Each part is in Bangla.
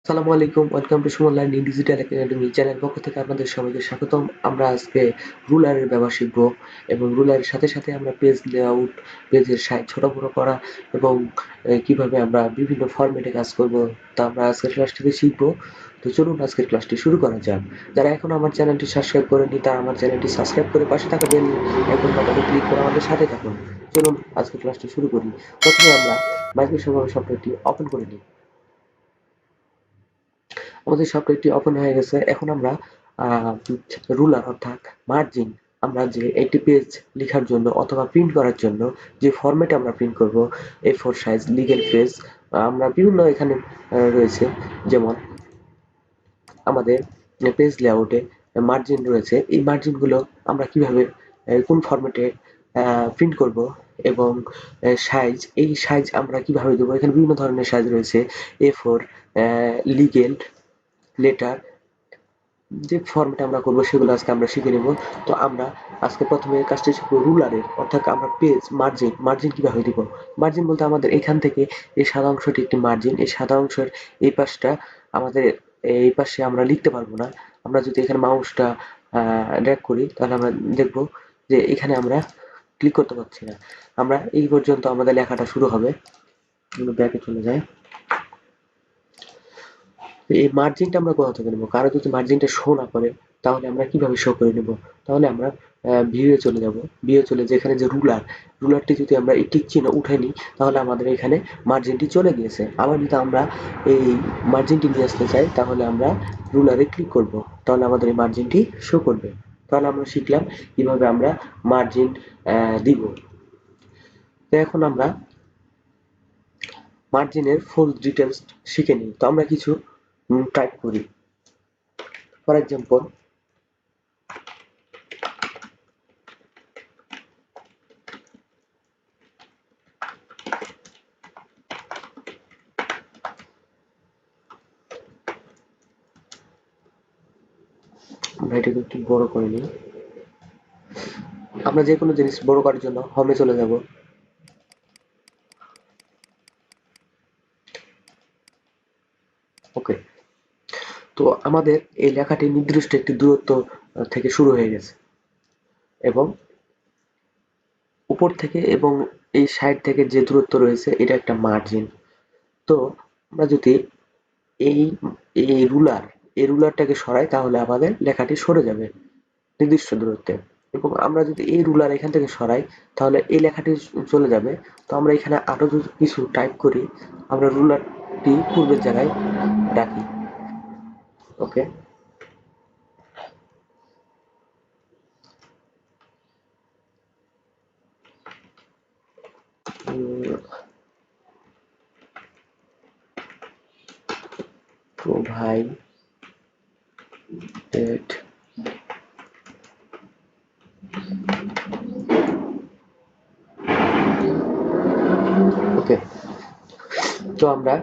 আসসালামু আলাইকুম, welcome to Suman learning digital academy channel পক্ষ থেকে আপনাদের সবাইকে স্বাগতম। আমরা আজকে রুলারের ব্যবহার শিখব এবং রুলারের সাথে সাথে আমরা পেজ লেআউট, পেজের সাইজ ছোট বড় করা এবং কিভাবে আমরা বিভিন্ন ফরম্যাটে কাজ করব তা আমরা আজকের ক্লাসটিতে শিখব। তো চলুন আজকের ক্লাসটি শুরু করা যাক। যারা এখন আমার চ্যানেলটি সাবস্ক্রাইব করেনি তারা আমার চ্যানেলটি সাবস্ক্রাইব করে পাশে থাকা বেল আইকন বাটনে ক্লিক করে আমাদের সাথে থাকুন। চলুন আজকের ক্লাসটি শুরু করি। প্রথমে আমরা মাইক্রোসফট সফটওয়্যারটি ওপেন করে নিই। আমাদের সফটওয়্যারটি ওপেন হয়ে গেছে। এখন আমরা রুলার অর্থাৎ মার্জিন, আমরা যে একটি পেজ লেখার জন্য অথবা প্রিন্ট করার জন্য যে ফরম্যাটে আমরা প্রিন্ট করব, A4 সাইজ, লিগ্যাল পেজ, আমরা বিভিন্ন এখানে রয়েছে। যেমন আমাদের পেজ লেআউটে মার্জিন রয়েছে। এই মার্জিনগুলো আমরা কিভাবে কোন ফরম্যাটে প্রিন্ট করব এবং সাইজ, এই সাইজ আমরা কিভাবে দেবো। এখানে বিভিন্ন ধরনের সাইজ রয়েছে। A4, লিগেল, লেটার, যে ফর্মটা আমরা করবো সেগুলো আজকে আমরা শিখে নেব। তো আমরা আজকে প্রথমে কাজটা শিখবো রুলারের, অর্থাৎ আমরা পেজ মার্জিন কিভাবে দিব। মার্জিন বলতে আমাদের এখান থেকে এই সাদা অংশটি একটি মার্জিন, এই সাদা অংশের এই পাশটা আমাদের, এই পাশে আমরা লিখতে পারবো না। আমরা যদি এখানে মাউসটা ড্র্যাগ করি তাহলে আমরা দেখবো যে এখানে আমরা ক্লিক করতে পারছি না। আমরা এই পর্যন্ত আমাদের লেখাটা শুরু হবে। ব্যাকে চলে যায়। এই মার্জিনটা আমরা কোথা থেকে নেবো? কারো যদি মার্জিনটা শো না করে তাহলে আমরা কিভাবে শো করে নেব? তাহলে আমরা ভিউয়ে চলে যাব। ভিউয়ে চলে যেখানে যে রুলারটি যদি আমরা এই টিক চিহ্ন উঠে নিই তাহলে আমাদের এখানে মার্জিনটি চলে গিয়েছে। আবার যদি আমরা এই মার্জিনটি নিয়ে আসতে চাই তাহলে আমরা রুলারে ক্লিক করব, তাহলে আমাদের এই মার্জিনটি শো করবে। তাহলে আমরা শিখলাম কিভাবে আমরা মার্জিন দিব। তো এখন আমরা মার্জিনের ফুল ডিটেলস শিখে নিই। তো আমরা কিছু টাইপ করি। ফর এক্সাম্পল, আমরা এটাকে একটু বড় করে নিই। আমরা যে কোনো জিনিস বড় করার জন্য হোমে চলে যাব। ওকে, তো আমাদের এই লেখাটি নির্দিষ্ট একটি দূরত্ব থেকে শুরু হয়ে গেছে এবং উপর থেকে এবং এই সাইড থেকে যে দূরত্ব রয়েছে এটা একটা মার্জিন। তো আমরা যদি এই এই রুলার এই রুলারটাকে সরাই তাহলে আমাদের লেখাটি সরে যাবে নির্দিষ্ট দূরত্বে, এবং আমরা যদি এই রুলার এখান থেকে সরাই তাহলে এই লেখাটি চলে যাবে। তো আমরা এখানে আরো যদি কিছু টাইপ করি, আমরা রুলারটি পূর্বের জায়গায় রাখি। ওকে, provided ওকে, তো আমরা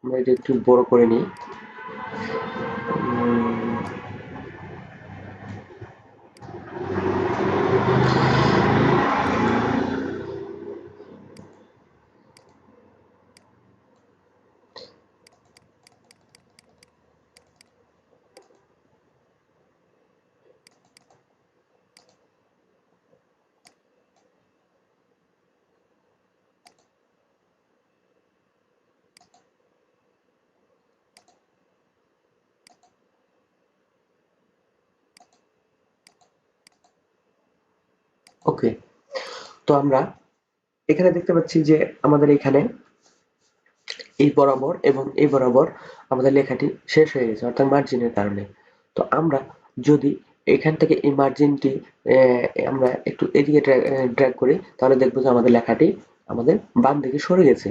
এটা একটু বড় করে নিই। ওকে, তো আমরা এখানে দেখতে পাচ্ছি যে আমাদের এখানে এই বরাবর এবং এই বরাবর আমাদের লেখাটি শেষ হয়ে গেছে, অর্থাৎ মার্জিনের কারণে। তো আমরা যদি এখান থেকে এই মার্জিনটি আমরা একটু এদিকে ড্র্যাগ করি তাহলে দেখবো যে আমাদের লেখাটি আমাদের বাম দিকে সরে গেছে।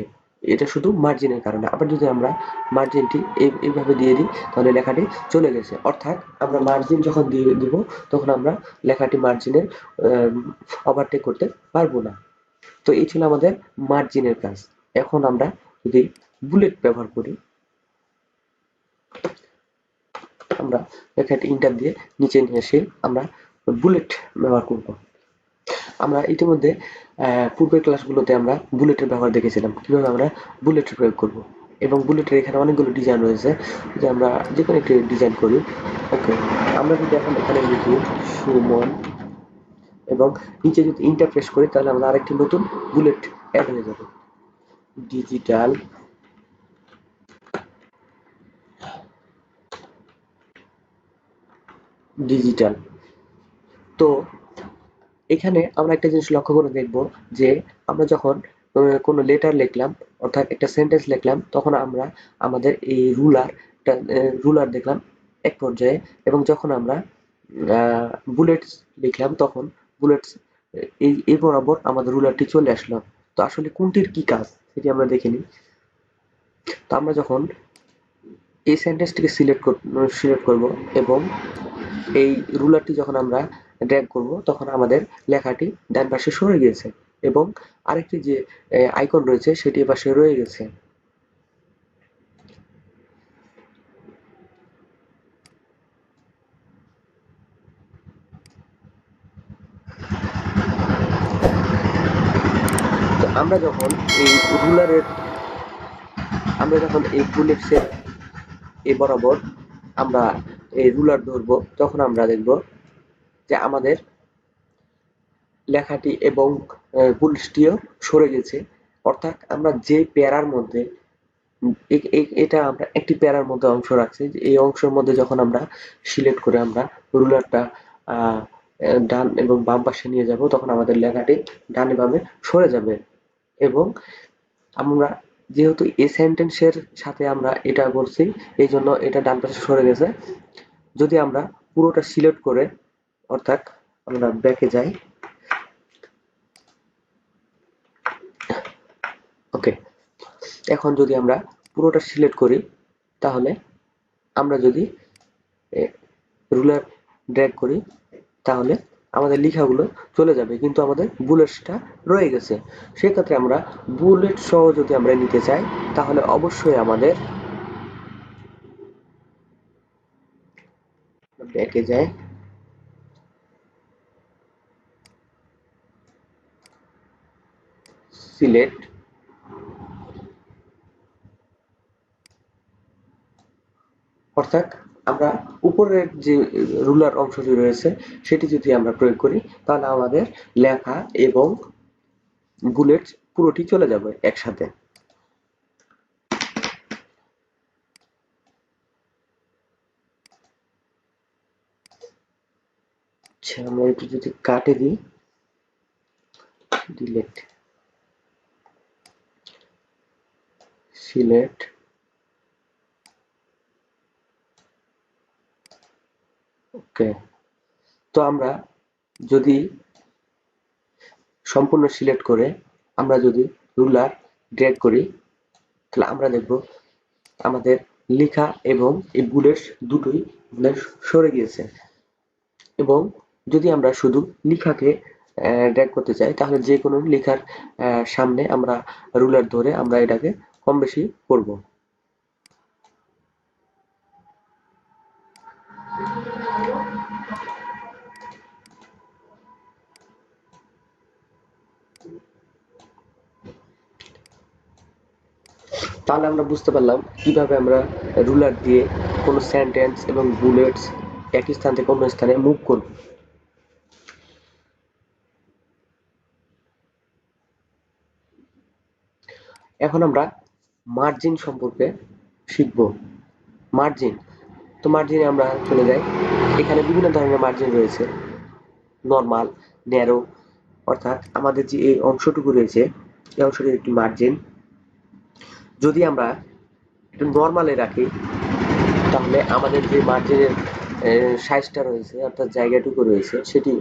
এটা শুধু মার্জিনের কারণে। আবার যদি আমরা মার্জিনটি এইভাবে দিয়ে দিই তাহলে লেখাটি চলে গেছে। অর্থাৎ আমরা মার্জিন যখন দিয়ে দিব তখন আমরা লেখাটি মার্জিনের ওভারটেক করতে পারবো না। তো এই ছিল আমাদের মার্জিনের কাজ। এখন আমরা যদি বুলেট ব্যবহার করি, আমরা লেখাটি ইন্টার দিয়ে নিচে নিয়ে এসে আমরা বুলেট ব্যবহার করব। আমরা ইতিমধ্যে পূর্বের ক্লাসগুলোতে আমরা বুলেটের ব্যবহার দেখেছিলাম, কিভাবে আমরা বুলেট প্রয়োগ করব। এবং বুলেটের এখানে অনেকগুলো ডিজাইন রয়েছে, যে আমরা যে কোনো একটি ডিজাইন করি। ওকে, আমরা যদি এখন এখানে লিখি সুমন এবং নিচে যদি ইন্টার প্রেস করি, তাহলে আমরা আরেকটি নতুন বুলেট অ্যাড হয়ে যাবে। ডিজিটাল ডিজিটাল তো এখানে আমরা একটা জিনিস লক্ষ্য করে দেখব, যে আমরা যখন কোনো লেটার লিখলাম, অর্থাৎ একটা সেন্টেন্স লিখলাম, তখন আমরা আমাদের এই রুলার দেখলাম এক পর্যায়ে, এবং যখন আমরা বুলেটস লিখলাম, তখন বুলেটস এই বরাবর আমাদের রুলারটি চলে আসলো। তো আসলে কোনটির কি কাজ সেটি আমরা দেখে নিই। তো আমরা যখন এই সেন্টেন্সটিকে সিলেক্ট করব এবং এই রুলারটি যখন আমরা ড্র্যাগ করব, তখন আমাদের লেখাটি ডান পাশে সরে গিয়েছে এবং আরেকটি যে আইকন রয়েছে সেটি পাশে রয়ে গেছে। তো আমরা যখন এই রুলারের আমরা যখন এই বুলেটসের এই বরাবর আমরা এই রুলার ধরবো, তখন আমরা দেখব যে আমাদের লেখাটি এবং বুলেটসটিও সরে গেছে। অর্থাৎ আমরা যে প্যারার মধ্যে এটা আমরা একটি প্যারার মধ্যে অংশ রাখছি, যে এই অংশের মধ্যে যখন আমরা সিলেক্ট করে আমরা রুলারটা ডান এবং বাম পাশে নিয়ে যাব, তখন আমাদের লেখাটি ডানে বামে সরে যাবে। এবং আমরা যেহেতু এই সেন্টেন্সের সাথে আমরা এটা করছি, এই জন্য এটা ডান পাশে সরে গেছে। যদি আমরা পুরোটা সিলেক্ট করে, অর্থাৎ আমরা ব্যাকে যাই, ওকে, এখন যদি আমরা পুরোটা সিলেক্ট করি, তাহলে আমরা যদি রুলার ড্র্যাগ করি, তাহলে আমাদের লেখাগুলো চলে যাবে, কিন্তু আমাদের বুলেটসটা রয়ে গেছে। সেক্ষেত্রে আমরা বুলেট সহ যদি আমরা নিতে চাই, তাহলে অবশ্যই আমাদের ব্যাকে যায়, সিলেক্ট, অর্থাৎ আমরা উপরের যে রুলার অংশটি রয়েছে সেটি যদি আমরা প্রয়োগ করি, তাহলে আমাদের লেখা এবং বুলেটস পুরোটি চলে যাবে একসাথে। আচ্ছা, আমরা একটু যদি কাটে দিই, ডিলেট, সিলেক্ট, ওকে। তো আমরা যদি সম্পূর্ণ সিলেক্ট করে আমরা যদি রুলার ড্র্যাগ করি, তাহলে আমরা দেখব আমাদের লেখা এবং এই বুলেটস দুটোই সরে গিয়েছে। এবং যদি আমরা শুধু লেখাকে ড্র্যাগ করতে চাই, তাহলে যে কোনো লেখার সামনে আমরা রুলার ধরে আমরা এটাকে কম বেশি করব। তাহলে আমরা বুঝতে পারলাম কিভাবে আমরা রুলার দিয়ে কোনো সেন্টেন্স এবং বুলেটস একই স্থান থেকে অন্য স্থানে মুভ করব। এখন আমরা মার্জিন সম্পর্কে শিখব। মার্জিন, তো মার্জিনে আমরা চলে যাই। এখানে বিভিন্ন ধরনের মার্জিন রয়েছে, নরমাল, ন্যারো, অর্থাৎ আমাদের যে এই অংশটুকু রয়েছে এই অংশটির একটি মার্জিন। যদি আমরা এটা নরমালে রাখি, তাহলে আমাদের যে মার্জিনের সাইজটা রয়েছে, অর্থাৎ জায়গাটুকু রয়েছে, সেটি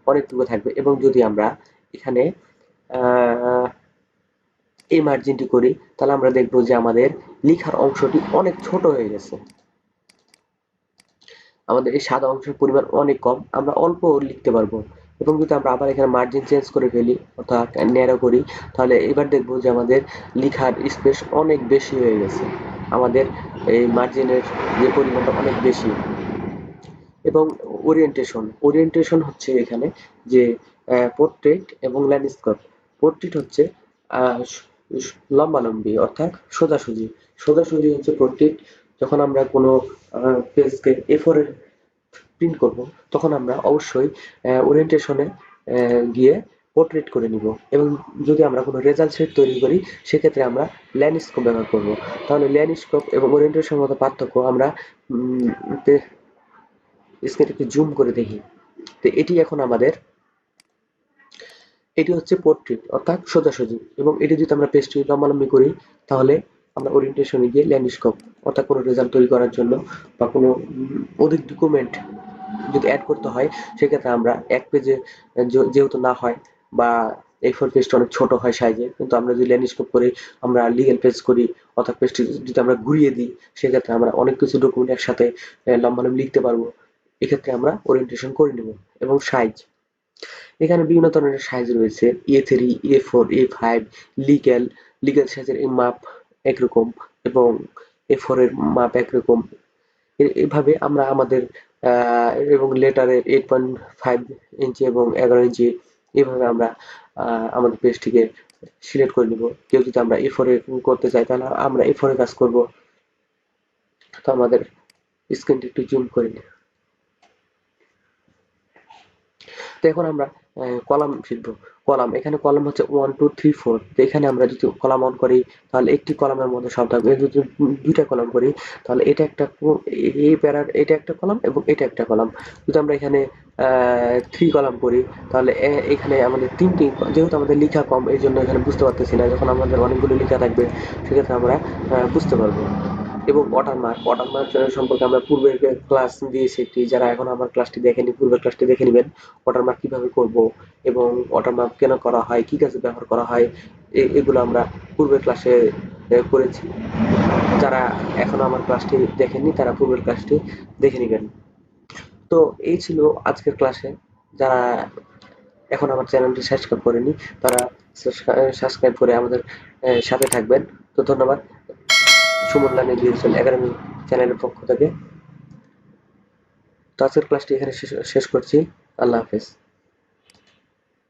অনেকটুকু থাকবে। এবং যদি আমরা এখানে এই মার্জিনটি করি, তাহলে আমরা দেখব যে আমাদের লেখার অংশটি অনেক ছোট হয়ে গেছে। আমাদের এই সাদা অংশের পরিমাণ অনেক কম, আমরা অল্প লিখতে পারবো। এবং যদি আমরা আবার এখানে মার্জিন চেঞ্জ করে ফেলি, অর্থাৎ ন্যারো করি, তাহলে এবার দেখবো যে আমাদের লেখার স্পেস অনেক বেশি হয়ে গেছে। আমাদের এই মার্জিনের যে পরিমাণটা অনেক বেশি। এবং ওরিয়েন্টেশন হচ্ছে এখানে যে পোর্ট্রেট এবং ল্যান্ডস্কেপ। পোর্ট্রেট হচ্ছে লম্বালম্বি অর্থাৎ সোজাসুজি। সোজাসুজি হচ্ছে পোর্ট্রেট। যখন আমরা কোনো পেজকে A4 এর প্রিন্ট করব, তখন আমরা অবশ্যই ওরিয়েন্টেশনে গিয়ে পোর্ট্রেট করে নিব। এবং যদি আমরা কোনো রেজাল্ট সেট তৈরি করি, সেক্ষেত্রে আমরা ল্যান্ডস্কেপ ব্যবহার করব। তাহলে ল্যান্ডস্কেপ এবং ওরিয়েন্টেশনের মধ্যে পার্থক্য আমরা স্ক্রিনটা একটু জুম করে দেখি। তো এটি হচ্ছে পোর্ট্রেট অর্থাৎ সোজাসুজি। এবং এটি যদি আমরা পেজটি লম্বালম্বি করি, তাহলে আমরা ওরিয়েন্টেশনে গিয়ে ল্যান্ডস্কেপ অর্থাৎ কোনো রেজাল্ট তৈরি করার জন্য বা কোনো অধিক ডকুমেন্ট যদি অ্যাড করতে হয়, সেক্ষেত্রে আমরা এক পেজে যেহেতু না হয়, বা A4 পেজটা অনেক ছোট হয় সাইজে, কিন্তু আমরা যদি ল্যান্ডস্কেপ করি, আমরা লিগ্যাল পেজ করি অর্থাৎ পেজটি যদি আমরা ঘুরিয়ে দিই, সেক্ষেত্রে আমরা অনেক কিছু ডকুমেন্ট একসাথে লম্বালম্বি লিখতে পারবো। এক্ষেত্রে আমরা ওরিয়েন্টেশন করে নেব। এবং সাইজ, এখানে বিভিন্ন ধরনের সাইজ রয়েছে। A3, A4, A5, legal. Legal সাইজের মাপ একরকম এবং A4 এর মাপ একরকম। এভাবে আমরা আমাদের এবং লেটারের 8.5 ইঞ্চি এবং 11 ইঞ্চি, এভাবে আমরা আমাদের পেজটিকে সিলেক্ট করে নিব। কেউ যদি আমরা A4 এ করতে চাই, তাহলে আমরা A4 এ কাজ করব। তো আমাদের স্ক্রিনটা একটু জুম করে নিই। তো এখন আমরা কলাম শিখবো। কলাম, এখানে কলাম হচ্ছে 1 2 3 4। তো এখানে আমরা যদি কলাম অন করি, তাহলে একটি কলামের মধ্যে সব থাকবে। যদি দুইটা কলাম করি, তাহলে এটা একটা এই প্যারার এটা একটা কলাম এবং এটা একটা কলাম। যদি আমরা এখানে 3 কলাম করি, তাহলে এখানে আমাদের তিনটি, যেহেতু আমাদের লেখা কম, এই জন্য এখানে বুঝতে পারতেছি না। যখন আমাদের অনেকগুলো লেখা থাকবে, সেক্ষেত্রে আমরা বুঝতে পারবো। এবং ওয়াটারমার্ক সম্পর্কে আমরা পূর্বের ক্লাস দিয়েছি একটি। যারা এখন আমার ক্লাসটি দেখেনি, পূর্বের ক্লাসটি দেখে নেবেন। ওয়াটারমার্ক কিভাবে করব এবং ওয়াটারমার্ক কেন করা হয়, কি কাজে ব্যবহার করা হয়, এগুলো আমরা পূর্বের ক্লাসে করেছি। যারা এখনো আমার ক্লাসটি দেখেননি, তারা পূর্বের ক্লাসটি দেখে নেবেন। তো এই ছিল আজকের ক্লাসে। যারা এখন আমার চ্যানেলটি সাবস্ক্রাইব করেনি, তারা সাবস্ক্রাইব করে আমাদের সাথে থাকবেন। তো ধন্যবাদ সুমন লার্নিং ডিজিটাল একাডেমি চ্যানেলের পক্ষ থেকে। তো আজকের ক্লাসটি এখানে শেষ করছি। আল্লাহ হাফেজ।